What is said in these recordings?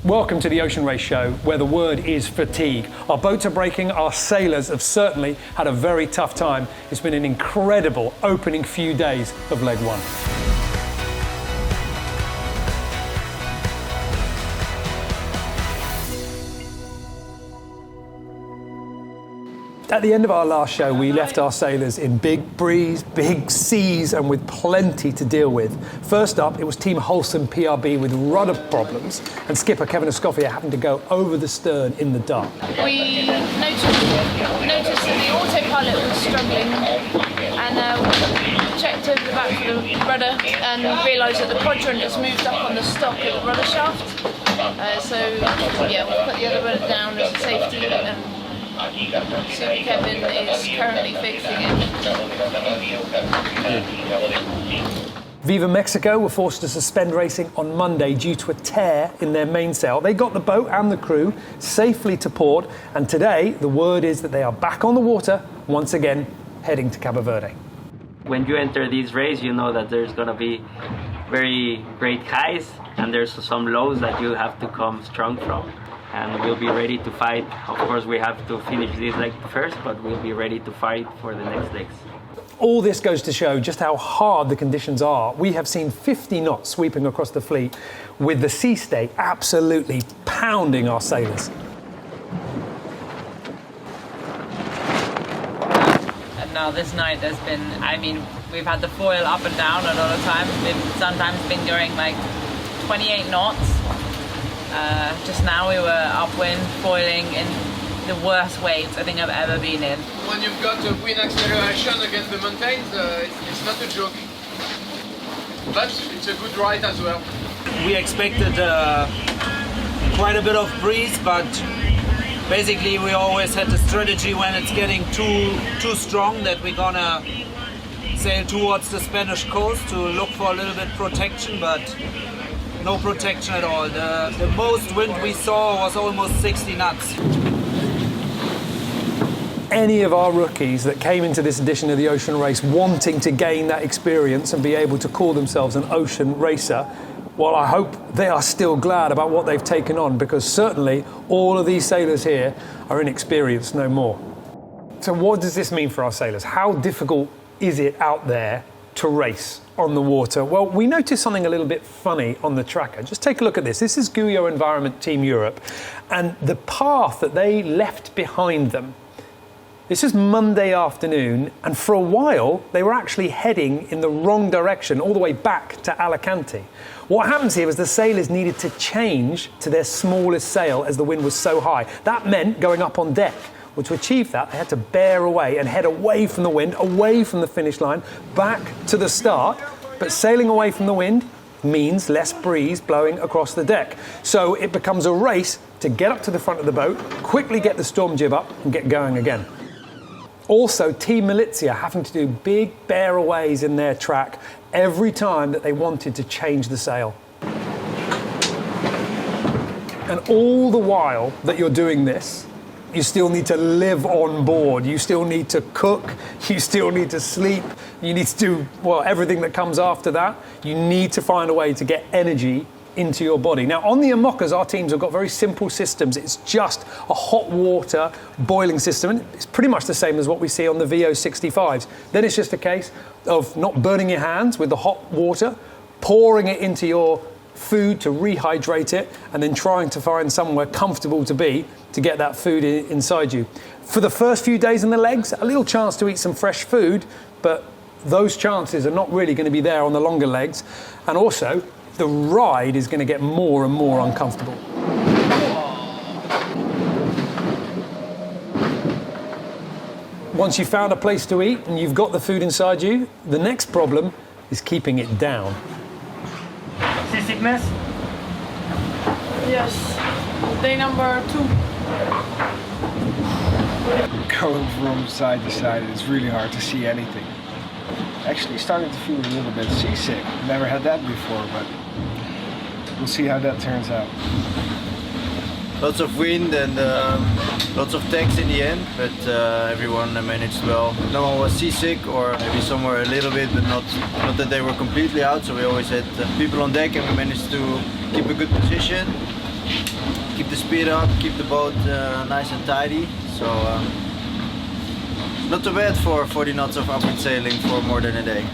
Welcome to the Ocean Race Show, where the word is fatigue. Our boats are breaking, our sailors have certainly had a very tough time. It's been an incredible opening few days of leg one. At the end of our last show, we left our sailors in big breeze, big seas, and with plenty to deal with. First up, it was Team Wholesome PRB with rudder problems, and skipper Kevin Escoffier having to go over the stern in the dark. We noticed that the autopilot was struggling, and checked over the back for the rudder and realised that the quadrant has moved up on the stock of the rudder shaft. So yeah, we put the other rudder down as a safety. So Kevin is currently fixing it. Viva Mexico were forced to suspend racing on Monday due to a tear in their mainsail. They got the boat and the crew safely to port, and today the word is that they are back on the water once again, heading to Cabo Verde. When you enter these races, you know that there's going to be very great highs and there's some lows that you have to come strong from. And we'll be ready to fight. Of course, we have to finish this leg first, but we'll be ready to fight for the next legs. All this goes to show just how hard the conditions are. We have seen 50 knots sweeping across the fleet, with the sea stay absolutely pounding our sailors. And now this night has been, I mean, we've had the foil up and down a lot of times. We've sometimes been going like 28 knots. Just now we were upwind, foiling in the worst waves I think I've ever been in. When you've got a wind acceleration against the mountains, it's not a joke. But it's a good ride as well. We expected quite a bit of breeze, but basically we always had the strategy when it's getting too strong that we're gonna sail towards the Spanish coast to look for a little bit protection, but no protection at all. The most wind we saw was almost 60 knots. Any of our rookies that came into this edition of the Ocean Race wanting to gain that experience and be able to call themselves an ocean racer, well, I hope they are still glad about what they've taken on, because certainly all of these sailors here are inexperienced no more. So what does this mean for our sailors? How difficult is it out there to race on the water? Well, we noticed something a little bit funny on the tracker. Just take a look at this. This is Guyot Environment Team Europe, and the path that they left behind them. This is Monday afternoon, and for a while they were actually heading in the wrong direction, all the way back to Alicante. What happens here was the sailors needed to change to their smallest sail as the wind was so high. That meant going up on deck. Well, to achieve that, they had to bear away and head away from the wind, away from the finish line, back to the start. But sailing away from the wind means less breeze blowing across the deck. So it becomes a race to get up to the front of the boat, quickly get the storm jib up and get going again. Also, Team Militia having to do big bear aways in their track every time that they wanted to change the sail. And all the while that you're doing this, you still need to live on board. You still need to cook. You still need to sleep. You need to do, well, everything that comes after that. You need to find a way to get energy into your body. Now, on the Amokas, our teams have got very simple systems. It's just a hot water boiling system. And it's pretty much the same as what we see on the VO65s. Then it's just a case of not burning your hands with the hot water, pouring it into your food to rehydrate it, and then trying to find somewhere comfortable to be to get that food inside you. For the first few days in the legs, a little chance to eat some fresh food, but those chances are not really going to be there on the longer legs. And also, the ride is going to get more and more uncomfortable. Once you've found a place to eat and you've got the food inside you, the next problem is keeping it down. Seasickness? Yes, day number 2. Going from side to side, it's really hard to see anything. Actually starting to feel a little bit seasick. Never had that before, but we'll see how that turns out. Lots of wind and lots of tanks in the end, but everyone managed well. No one was seasick, or maybe somewhere a little bit, but not that they were completely out. So we always had people on deck, and we managed to keep a good position. keep the speed up, keep the boat nice and tidy. So not too bad for 40 knots of upwind sailing for more than a day.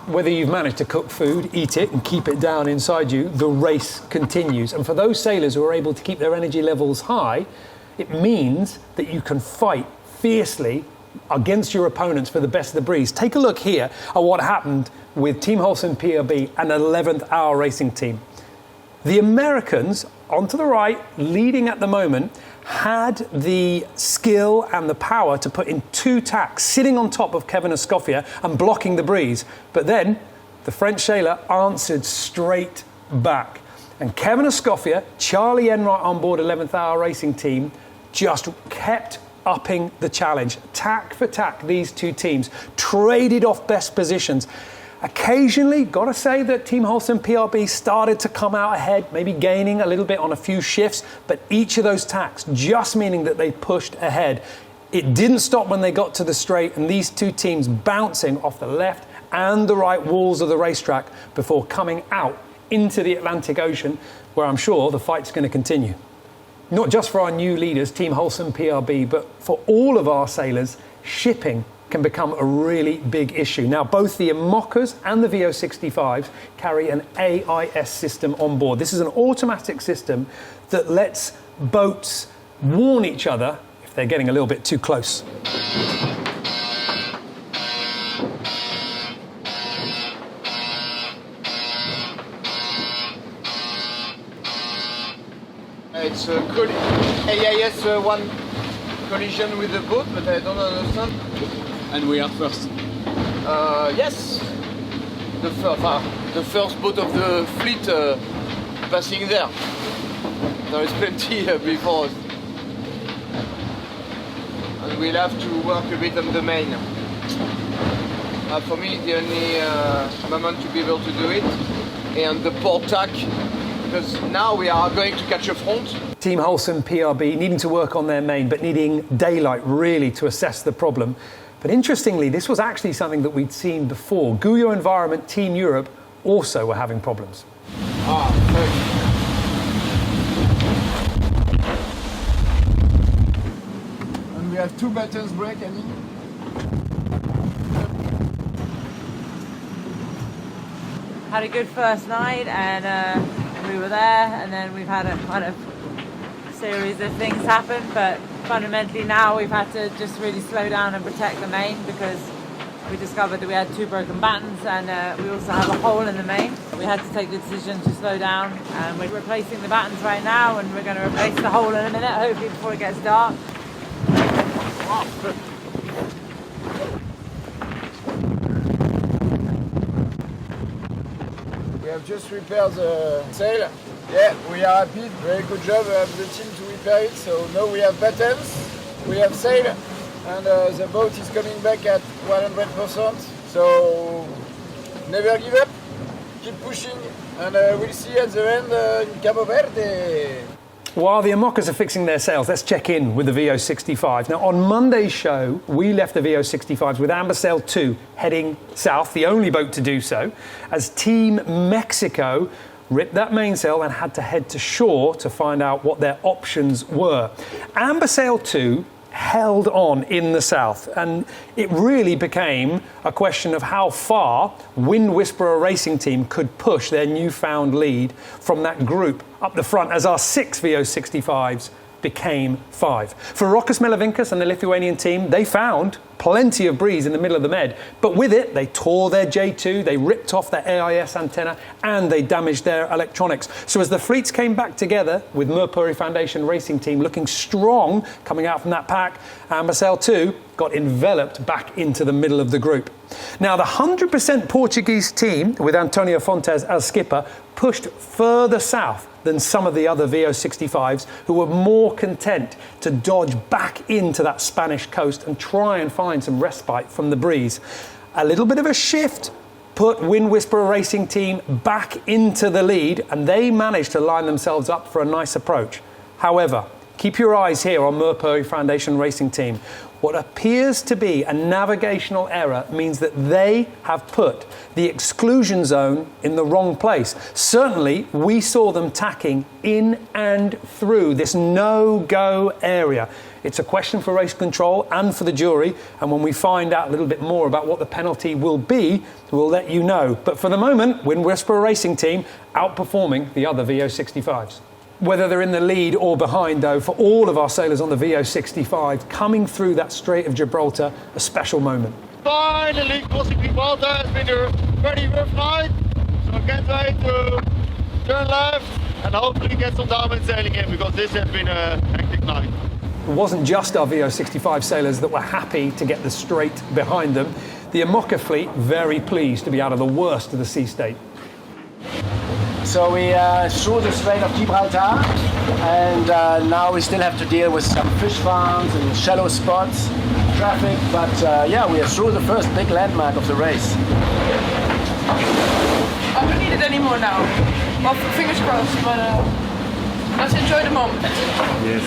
Whether you've managed to cook food, eat it, and keep it down inside you, the race continues. And for those sailors who are able to keep their energy levels high, it means that you can fight fiercely against your opponents for the best of the breeze. Take a look here at what happened with Team Holcim PRB, an 11th hour racing team. The Americans, onto the right, leading at the moment, had the skill and the power to put in 2 tacks, sitting on top of Kevin Escoffier and blocking the breeze. But then the French sailor answered straight back. And Kevin Escoffier, Charlie Enright on board 11th hour racing team, just kept upping the challenge. Tack for tack, these 2 teams traded off best positions. Occasionally, got to say that Team Holcim PRB started to come out ahead, maybe gaining a little bit on a few shifts, but each of those tacks just meaning that they pushed ahead. It didn't stop when they got to the straight, and these 2 teams bouncing off the left and the right walls of the racetrack before coming out into the Atlantic Ocean, where I'm sure the fight's going to continue. Not just for our new leaders, Team Holcim PRB, but for all of our sailors, shipping can become a really big issue. Now, both the IMOCAs and the VO65s carry an AIS system on board. This is an automatic system that lets boats warn each other if they're getting a little bit too close. It's a AIS one collision with the boat, but I don't understand. And we are first. Yes, the first boat of the fleet passing there. There is plenty before us. And we'll have to work a bit on the main. For me, the only moment to be able to do it, and the port tack, because now we are going to catch a front. Team Holcim PRB needing to work on their main, but needing daylight really to assess the problem. But interestingly, this was actually something that we'd seen before. Guyot Environment Team Europe also were having problems. And we have 2 buttons brake, I mean. Had a good first night, and we were there, and then we've had a kind of series of things happen, but fundamentally now we've had to just really slow down and protect the main, because we discovered that we had 2 broken battens, and we also have a hole in the main. We had to take the decision to slow down, and we're replacing the battens right now, and we're going to replace the hole in a minute, hopefully before it gets dark. We have just repaired the sail. Yeah, we are happy. Very good job of the team to repair it. So now we have buttons, we have sail, and the boat is coming back at 100%. So never give up, keep pushing, and we'll see at the end in Cabo Verde. While the IMOCAs are fixing their sails, let's check in with the VO65. Now, on Monday's show, we left the VO65s with Amber Sail 2 heading south, the only boat to do so, as Team Mexico ripped that mainsail and had to head to shore to find out what their options were. Amber Sail 2 held on in the south, and it really became a question of how far Wind Whisperer Racing Team could push their newfound lead from that group up the front as our 6 VO65s became 5. For Rokas Melevinkas and the Lithuanian team, they found plenty of breeze in the middle of the Med, but with it they tore their J2, they ripped off their AIS antenna, and they damaged their electronics. So as the fleets came back together, with Merpuri Foundation Racing Team looking strong coming out from that pack, Amber Sail 2 got enveloped back into the middle of the group. Now the 100% Portuguese team, with Antonio Fontes as skipper, pushed further south than some of the other VO65s, who were more content to dodge back into that Spanish coast and try and find some respite from the breeze. A little bit of a shift put Wind Whisperer Racing Team back into the lead, and they managed to line themselves up for a nice approach. However, keep your eyes here on Merpuri Foundation Racing Team. What appears to be a navigational error means that they have put the exclusion zone in the wrong place. Certainly, we saw them tacking in and through this no-go area. It's a question for race control and for the jury, and when we find out a little bit more about what the penalty will be, we'll let you know. But for the moment, Wind Whisperer Racing Team outperforming the other VO65s. Whether they're in the lead or behind, though, for all of our sailors on the VO65, coming through that Strait of Gibraltar, a special moment. Finally, crossing Gibraltar has been a very rough night, so I can't wait to turn left and hopefully get some diamond sailing in, because this has been a hectic night. It wasn't just our VO65 sailors that were happy to get the straight behind them. The Amoca fleet very pleased to be out of the worst of the sea state. So we through the Strait of Gibraltar, and now we still have to deal with some fish farms and shallow spots, traffic, but yeah, we are through the first big landmark of the race. I don't need it anymore now. Well, fingers crossed, but let's enjoy the moment. Yes.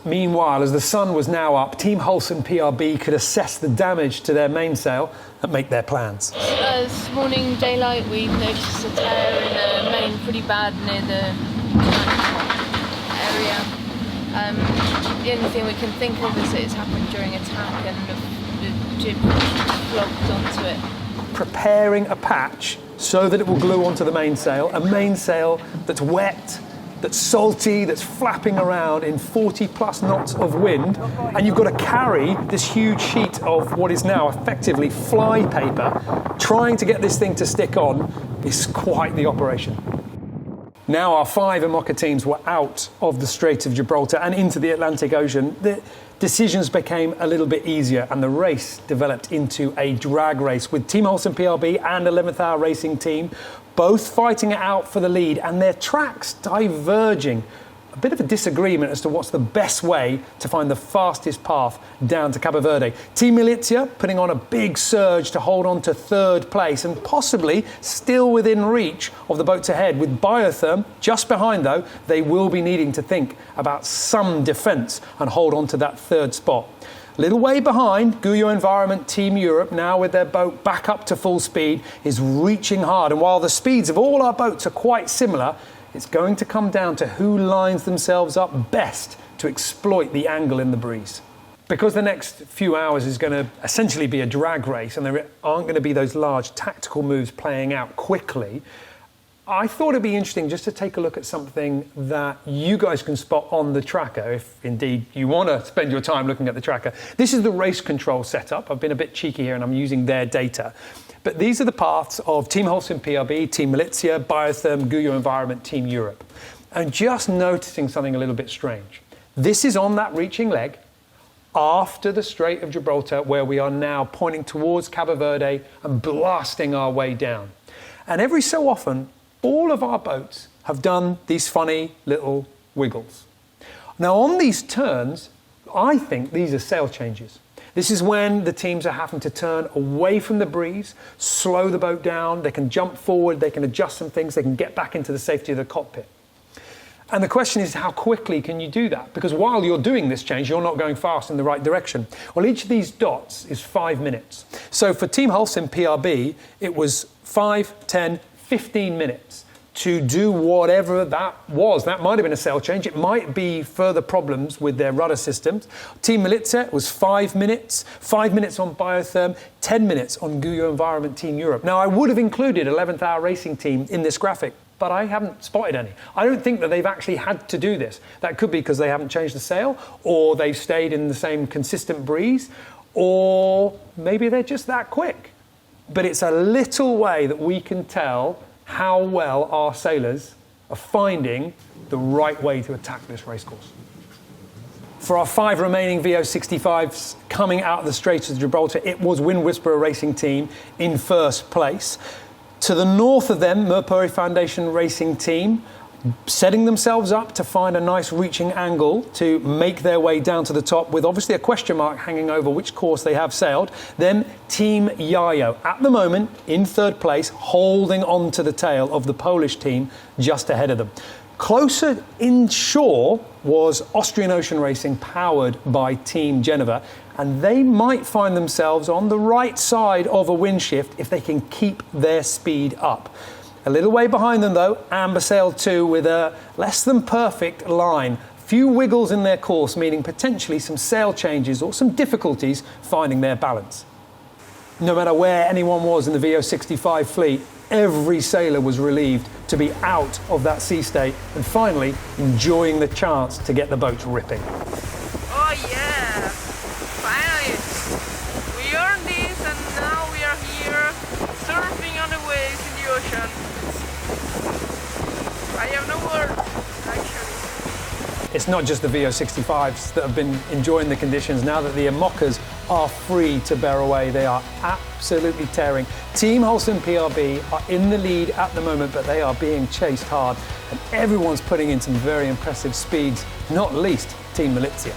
Meanwhile, as the sun was now up, Team Holson PRB could assess the damage to their mainsail and make their plans. This morning, daylight, we noticed a tear in the main pretty bad near the area. The only thing we can think of is that it's happened during attack and the jib flogged onto it. Preparing a patch so that it will glue onto the mainsail, a mainsail that's wet, that's salty, that's flapping around in 40 plus knots of wind, and you've got to carry this huge sheet of what is now effectively fly paper. Trying to get this thing to stick on is quite the operation. Now our 5 Amoca teams were out of the Strait of Gibraltar and into the Atlantic Ocean. The decisions became a little bit easier, and the race developed into a drag race with Team Holson PRB and 11th Hour Racing Team both fighting it out for the lead, and their tracks diverging. A bit of a disagreement as to what's the best way to find the fastest path down to Cabo Verde. Team Militia putting on a big surge to hold on to 3rd place and possibly still within reach of the boats ahead. With Biotherm just behind, though, they will be needing to think about some defence and hold on to that 3rd spot. A little way behind, Guyot Environment Team Europe, now with their boat back up to full speed, is reaching hard. And while the speeds of all our boats are quite similar, it's going to come down to who lines themselves up best to exploit the angle in the breeze. Because the next few hours is going to essentially be a drag race and there aren't going to be those large tactical moves playing out quickly, I thought it'd be interesting just to take a look at something that you guys can spot on the tracker, if indeed you want to spend your time looking at the tracker. This is the race control setup. I've been a bit cheeky here and I'm using their data. But these are the paths of Team Holson PRB, Team Militia, Biotherm, Guyot Environment, Team Europe. And just noticing something a little bit strange. This is on that reaching leg after the Strait of Gibraltar, where we are now pointing towards Cabo Verde and blasting our way down. And every so often, all of our boats have done these funny little wiggles. Now on these turns, I think these are sail changes. This is when the teams are having to turn away from the breeze, slow the boat down, they can jump forward, they can adjust some things, they can get back into the safety of the cockpit. And the question is, how quickly can you do that? Because while you're doing this change, you're not going fast in the right direction. Well, each of these dots is 5 minutes. So for Team Holson PRB, it was 5, 10, 15 minutes to do whatever that was. That might have been a sail change. It might be further problems with their rudder systems. Team Militia was 5 minutes. 5 minutes on Biotherm, 10 minutes on Guyot Environment Team Europe. Now, I would have included 11th Hour Racing Team in this graphic, but I haven't spotted any. I don't think that they've actually had to do this. That could be because they haven't changed the sail, or they've stayed in the same consistent breeze, or maybe they're just that quick. But it's a little way that we can tell how well our sailors are finding the right way to attack this racecourse. For our 5 remaining VO65s coming out of the Strait of Gibraltar, it was Wind Whisperer Racing Team in 1st place. To the north of them, Merpuri Foundation Racing Team, setting themselves up to find a nice reaching angle to make their way down to the top, with obviously a question mark hanging over which course they have sailed. Then Team Yayo, at the moment in 3rd place, holding on to the tail of the Polish team just ahead of them. Closer inshore was Austrian Ocean Racing, powered by Team Geneva, and they might find themselves on the right side of a wind shift if they can keep their speed up. A little way behind them though, Amber Sail 2 with a less than perfect line. Few wiggles in their course, meaning potentially some sail changes or some difficulties finding their balance. No matter where anyone was in the VO65 fleet, every sailor was relieved to be out of that sea state and finally enjoying the chance to get the boats ripping. Oh yeah! Finally! We earned this and now we are here surfing on the waves in the ocean. I have no words, actually. It's not just the VO65s that have been enjoying the conditions. Now that the Amoccas are free to bear away, they are absolutely tearing. Team Holcim PRB are in the lead at the moment, but they are being chased hard, and everyone's putting in some very impressive speeds, not least Team Malizia.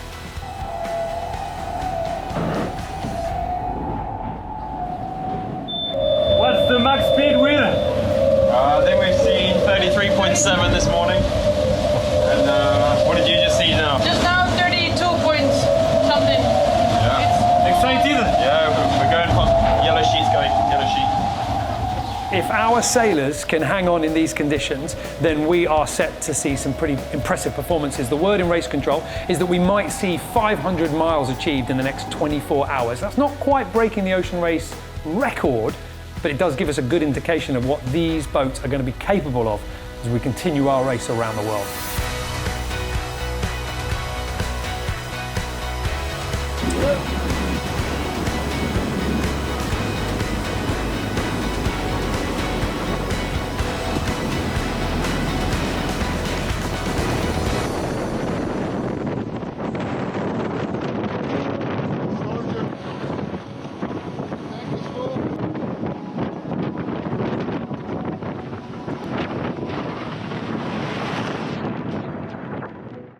What's the max speed, Will? I think we've seen 33.7 this morning. And what did you just see now? Just now 32 point something. Yeah. Excited? Yeah, we're going hot. Yellow sheet's going, yellow sheet. If our sailors can hang on in these conditions, then we are set to see some pretty impressive performances. The word in race control is that we might see 500 miles achieved in the next 24 hours. That's not quite breaking the ocean race record, but it does give us a good indication of what these boats are going to be capable of as we continue our race around the world.